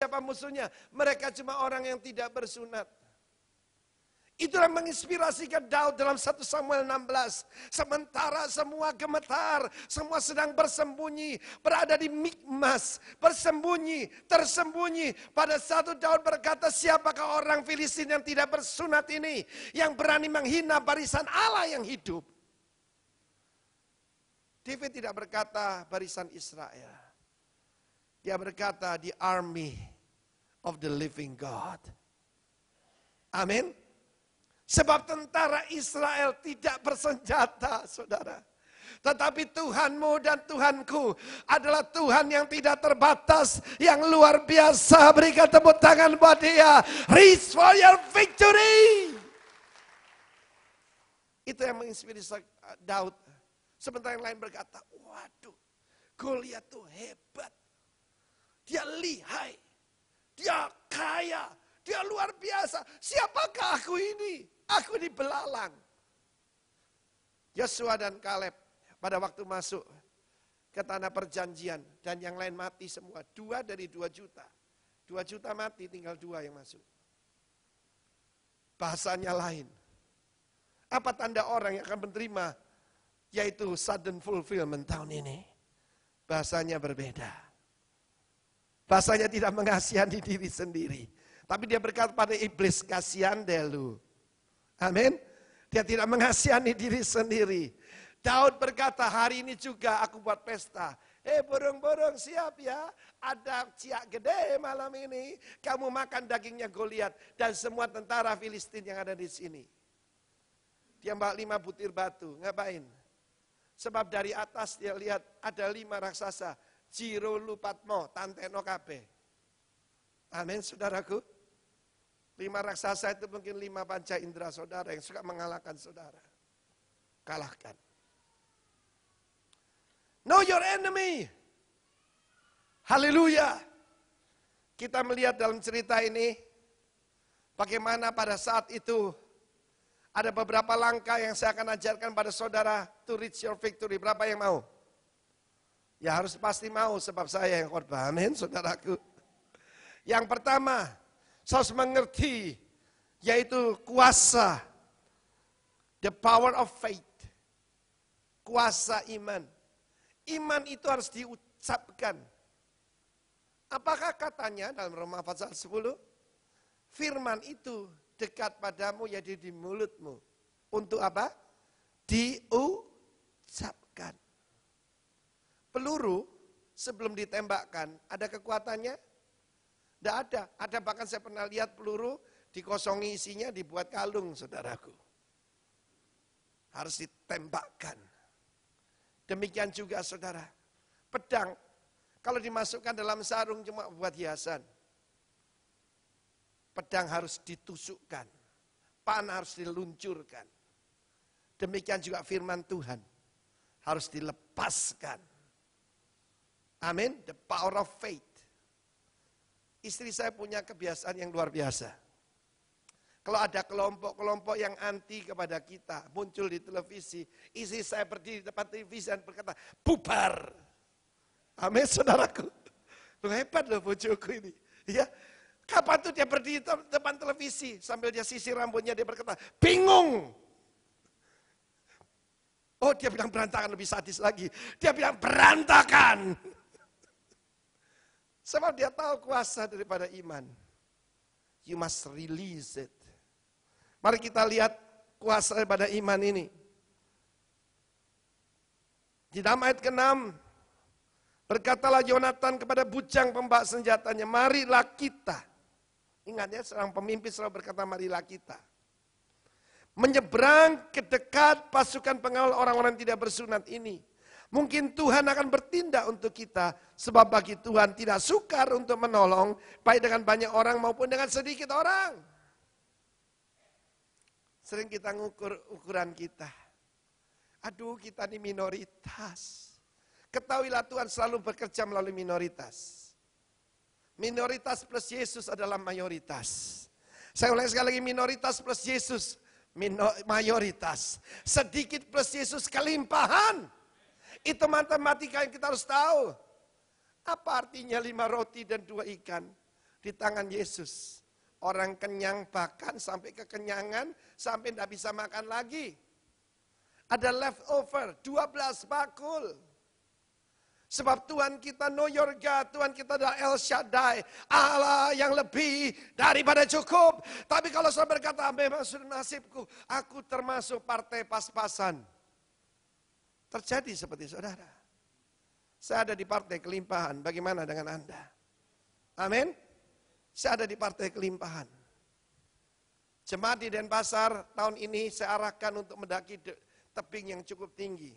siapa musuhnya? Mereka cuma orang yang tidak bersunat. Itulah menginspirasikan Daud dalam 1 Samuel 16. Sementara semua gemetar, semua sedang bersembunyi, berada di Mikmas, bersembunyi, tersembunyi. Pada satu Daud berkata, siapakah orang Filistin yang tidak bersunat ini, yang berani menghina barisan Allah yang hidup? David tidak berkata barisan Israel. Dia berkata the army of the living God. Amin. Sebab tentara Israel tidak bersenjata, saudara. Tetapi Tuhanmu dan Tuhanku adalah Tuhan yang tidak terbatas, yang luar biasa. Berikan tepuk tangan buat dia. Reach for your victory. Itu yang menginspirasi Daud. Sementara yang lain berkata, waduh, Goliat tuh hebat. Dia lihai, dia kaya, dia luar biasa. Siapakah aku ini? Aku ini belalang. Yosua dan Kaleb pada waktu masuk ke tanah perjanjian dan yang lain mati semua. 2 dari 2 juta. 2 juta mati, tinggal 2 yang masuk. Bahasanya lain. Apa tanda orang yang akan menerima yaitu sudden fulfillment tahun ini? Bahasanya berbeda. Bahasanya tidak mengasihani diri sendiri. Tapi dia berkata pada iblis, kasihan deh lu. Amin. Dia tidak mengasihani diri sendiri. Daud berkata, hari ini juga aku buat pesta. Burung-burung siap ya. Ada ciak gede malam ini. Kamu makan dagingnya Goliat. Dan semua tentara Filistin yang ada di sini. Dia bawa 5 butir batu. Ngapain? Sebab dari atas dia lihat ada 5 raksasa. Jiro lupatmo, tanteno kabe. Amin saudaraku. 5 raksasa itu mungkin 5 panca indera saudara yang suka mengalahkan saudara. Kalahkan. Know your enemy. Haleluya. Kita melihat dalam cerita ini, bagaimana pada saat itu, ada beberapa langkah yang saya akan ajarkan pada saudara, to reach your victory. Berapa yang mau? Ya harus pasti mau, sebab saya yang khotbah. Amin saudaraku. Yang pertama, saya harus mengerti, yaitu kuasa, the power of faith, kuasa iman. Iman itu harus diucapkan. Apakah katanya dalam Roma pasal 10? Firman itu dekat padamu, yaitu di mulutmu. Untuk apa? Diucapkan. Peluru sebelum ditembakkan, ada kekuatannya? Tidak ada. Ada bahkan saya pernah lihat peluru dikosongi isinya, dibuat kalung, saudaraku. Harus ditembakkan. Demikian juga saudara. Pedang, kalau dimasukkan dalam sarung cuma buat hiasan. Pedang harus ditusukkan. Panah harus diluncurkan. Demikian juga firman Tuhan. Harus dilepaskan. Amin. The power of faith. Istri saya punya kebiasaan yang luar biasa. Kalau ada kelompok-kelompok yang anti kepada kita, muncul di televisi, istri saya berdiri di depan televisi dan berkata, bubar. Amin saudaraku. Loh, hebat loh bojoku ini. Ya, kapan tuh dia berdiri di depan televisi, sambil dia sisir rambutnya, dia berkata, bingung. Oh, dia bilang berantakan, lebih sadis lagi. Dia bilang berantakan. Sebab dia tahu kuasa daripada iman. You must release it. Mari kita lihat kuasa daripada iman ini. Di dalam ayat ke-6, berkatalah Yonatan kepada bujang pembawa senjatanya, marilah kita. Ingat ya, seorang pemimpin selalu berkata, marilah kita. Menyeberang ke dekat pasukan pengawal orang-orang tidak bersunat ini. Mungkin Tuhan akan bertindak untuk kita, sebab bagi Tuhan tidak sukar untuk menolong, baik dengan banyak orang maupun dengan sedikit orang. Sering kita ngukur ukuran kita. Aduh, kita ini minoritas. Ketahuilah Tuhan selalu bekerja melalui minoritas. Minoritas plus Yesus adalah mayoritas. Saya ulangi sekali lagi, minoritas plus Yesus mayoritas. Sedikit plus Yesus kelimpahan. Itu matematika yang kita harus tahu. Apa artinya 5 roti dan 2 ikan? di tangan Yesus. Orang kenyang bahkan sampai kekenyangan, sampai tidak bisa makan lagi. Ada leftover, 12 bakul. Sebab Tuhan kita know your God, Tuhan kita adalah El Shaddai, Allah yang lebih daripada cukup. Tapi kalau saudara berkata, memang sudah nasibku, aku termasuk partai pas-pasan. Terjadi seperti saudara. Saya ada di partai kelimpahan, bagaimana dengan Anda? Amin. Saya ada di partai kelimpahan. Jemaat di Denpasar tahun ini saya arahkan untuk mendaki tebing yang cukup tinggi.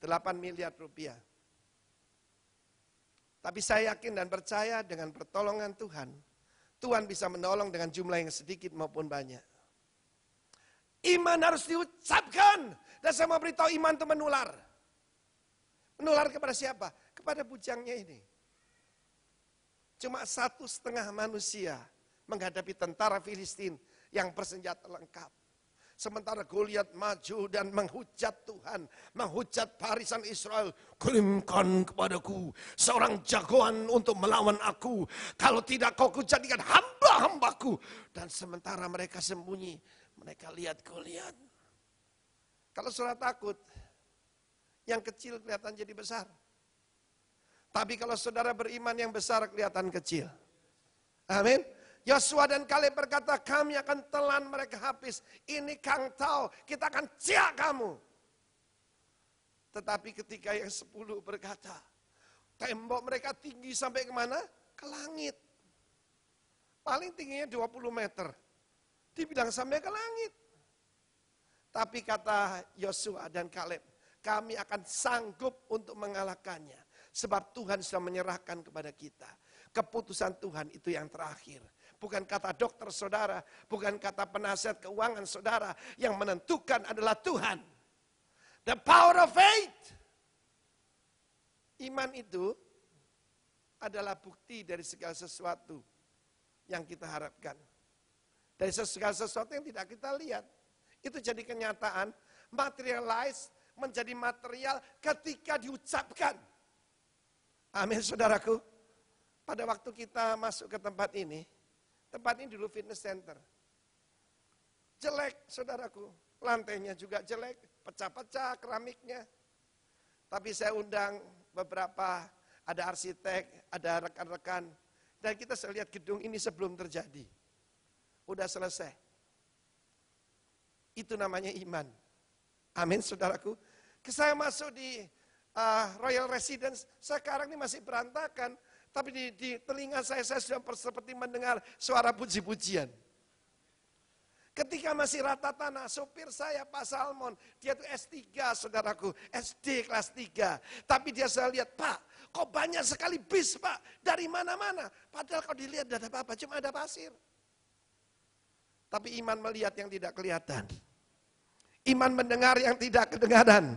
8 miliar rupiah. Tapi saya yakin dan percaya dengan pertolongan Tuhan, Tuhan bisa menolong dengan jumlah yang sedikit maupun banyak. Iman harus diucapkan. Dan saya mau beritahu iman itu menular. Menular kepada siapa? Kepada bujangnya ini. Cuma 1,5 manusia menghadapi tentara Filistin yang bersenjata lengkap. Sementara Goliat maju dan menghujat Tuhan, menghujat barisan Israel. Kirimkan kepadaku seorang jagoan untuk melawan aku. Kalau tidak kau kujadikan hamba-hambaku. Dan sementara mereka sembunyi, mereka lihat Goliat. Kalau saudara takut, yang kecil kelihatan jadi besar. Tapi kalau saudara beriman yang besar kelihatan kecil. Amin. Yosua dan Kaleb berkata, kami akan telan mereka habis. Ini Kang tahu, kita akan ciak kamu. Tetapi ketika yang 10 berkata, tembok mereka tinggi sampai kemana? Ke langit. Paling tingginya 20 meter. Dibilang sampai ke langit. Tapi kata Yosua dan Kaleb, kami akan sanggup untuk mengalahkannya. Sebab Tuhan sudah menyerahkan kepada kita. Keputusan Tuhan itu yang terakhir. Bukan kata dokter saudara, bukan kata penasihat keuangan saudara, yang menentukan adalah Tuhan. The power of faith. Iman itu adalah bukti dari segala sesuatu yang kita harapkan. Dari segala sesuatu yang tidak kita lihat. Itu jadi kenyataan, materialize, menjadi material ketika diucapkan. Amin saudaraku. Pada waktu kita masuk ke tempat ini dulu fitness center. Jelek saudaraku, lantainya juga jelek, pecah-pecah keramiknya. Tapi saya undang beberapa, ada arsitek, ada rekan-rekan. Dan kita lihat gedung ini sebelum terjadi. Udah selesai. Itu namanya iman. Amin saudaraku. Saya masuk di Royal Residence, sekarang ini masih berantakan. Tapi di telinga saya sudah seperti mendengar suara puji-pujian. Ketika masih rata tanah, sopir saya Pak Salmon, dia itu S3 saudaraku, SD kelas 3. Tapi dia saya lihat, Pak, kok banyak sekali bis Pak, dari mana-mana. Padahal kalau dilihat tidak ada apa-apa, cuma ada pasir. Tapi iman melihat yang tidak kelihatan. Iman mendengar yang tidak kedengaran.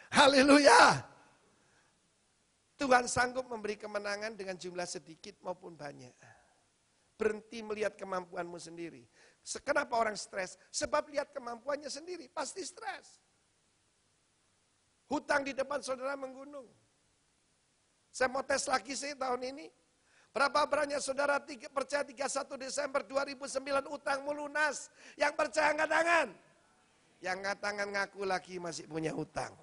Haleluya. Tuhan sanggup memberi kemenangan dengan jumlah sedikit maupun banyak. Berhenti melihat kemampuanmu sendiri. Kenapa orang stres? Sebab lihat kemampuannya sendiri, pasti stres. Hutang di depan saudara menggunung. Saya mau tes lagi sih tahun ini. Berapa banyak saudara percaya 31 Desember 2009 utangmu lunas? Yang percaya angkat tangan. Yang angkat tangan ngaku lagi masih punya hutang.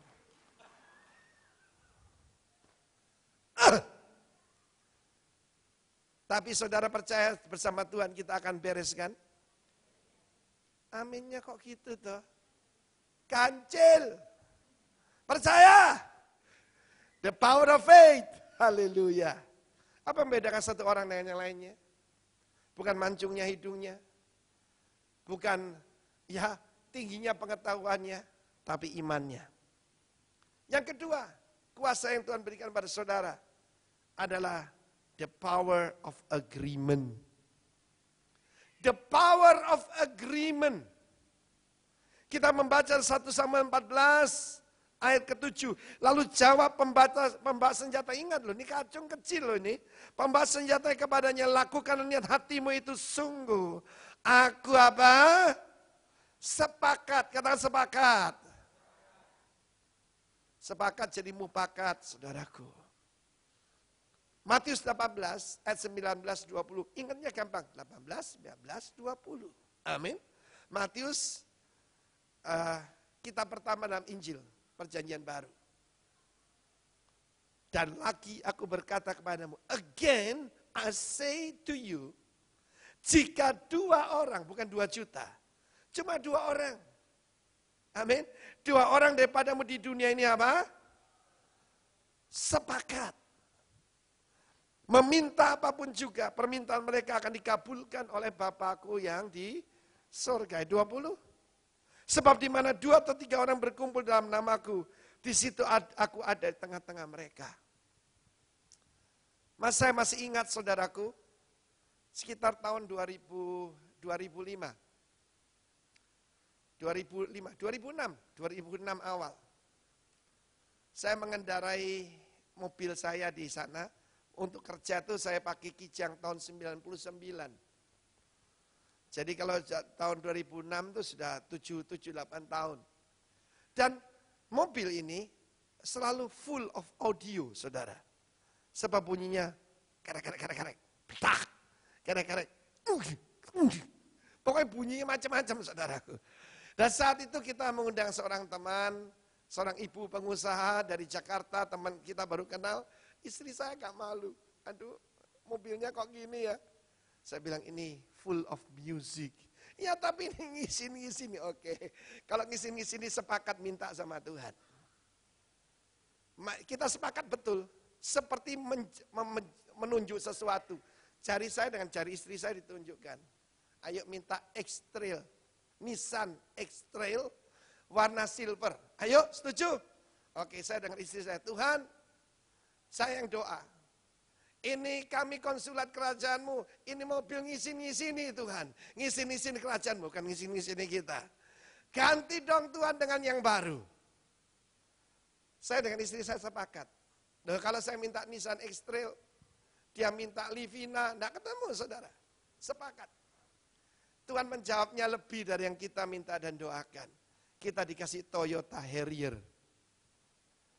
Tapi saudara percaya bersama Tuhan kita akan bereskan? Aminnya kok gitu toh? Kancil. Percaya. The power of faith. Haleluya. Apa membedakan satu orang dengan yang lainnya? Bukan mancungnya hidungnya. Bukan ya tingginya pengetahuannya. Tapi imannya. Yang kedua, kuasa yang Tuhan berikan pada saudara adalah the power of agreement. The power of agreement. Kita membaca 1 Samuel 14 ayat ke-7. Lalu jawab pembawa senjata, ingat loh, ini kacung kecil loh ini. Pembawa senjata kepadanya, lakukan niat hatimu itu sungguh. Aku apa? Sepakat, katakan sepakat. Sepakat jadi mufakat, saudaraku. Matius 18 ayat 19-20. Ingatnya gampang. 18, 19, 20. Amin. Matius kitab pertama dalam Injil. Perjanjian baru. Dan lagi aku berkata kepadamu. Again I say to you. Jika 2 orang, bukan 2 juta. Cuma 2 orang. Amin. 2 orang daripadamu di dunia ini apa? Sepakat. Meminta apapun juga, permintaan mereka akan dikabulkan oleh Bapakku yang di surga. 20. Sebab di mana 2 atau 3 orang berkumpul dalam namaku, di situ aku ada di tengah-tengah mereka. Saya masih ingat saudaraku, sekitar tahun 2005, 2006 awal. Saya mengendarai mobil saya di sana. Untuk kerja tuh saya pakai Kijang tahun 99. Jadi kalau tahun 2006 itu sudah 7-8 tahun. Dan mobil ini selalu full of audio, saudara. Sebab bunyinya kerek, petak, kerek. Pokoknya bunyinya macam-macam, saudaraku. Dan saat itu kita mengundang seorang teman, seorang ibu pengusaha dari Jakarta, teman kita baru kenal. Istri saya gak malu, aduh mobilnya kok gini ya. Saya bilang ini full of music. Ya tapi ini ngisi-ngisi nih, oke. Kalau ngisi-ngisi ini sepakat minta sama Tuhan. Kita sepakat betul, seperti menunjuk sesuatu. Jari saya dengan jari istri saya ditunjukkan. Ayo minta X-Trail, Nissan X-Trail warna silver. Ayo setuju? Oke, saya dengan istri saya, Tuhan, saya yang doa. Ini kami konsulat kerajaanmu. Ini mobil ngisi-ngisi nih Tuhan. Ngisi-ngisi kerajaanmu, bukan ngisi-ngisi kita. Ganti dong Tuhan dengan yang baru. Saya dengan istri saya sepakat. Nah, kalau saya minta Nissan X-Trail, dia minta Livina, enggak ketemu saudara. Sepakat. Tuhan menjawabnya lebih dari yang kita minta dan doakan. Kita dikasih Toyota Harrier.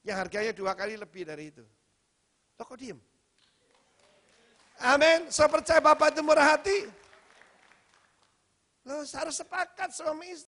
Yang harganya 2 kali lebih dari itu. Loh kok diem? Amin. Saya percaya Bapak itu murah hati. Loh harus sepakat suami istri.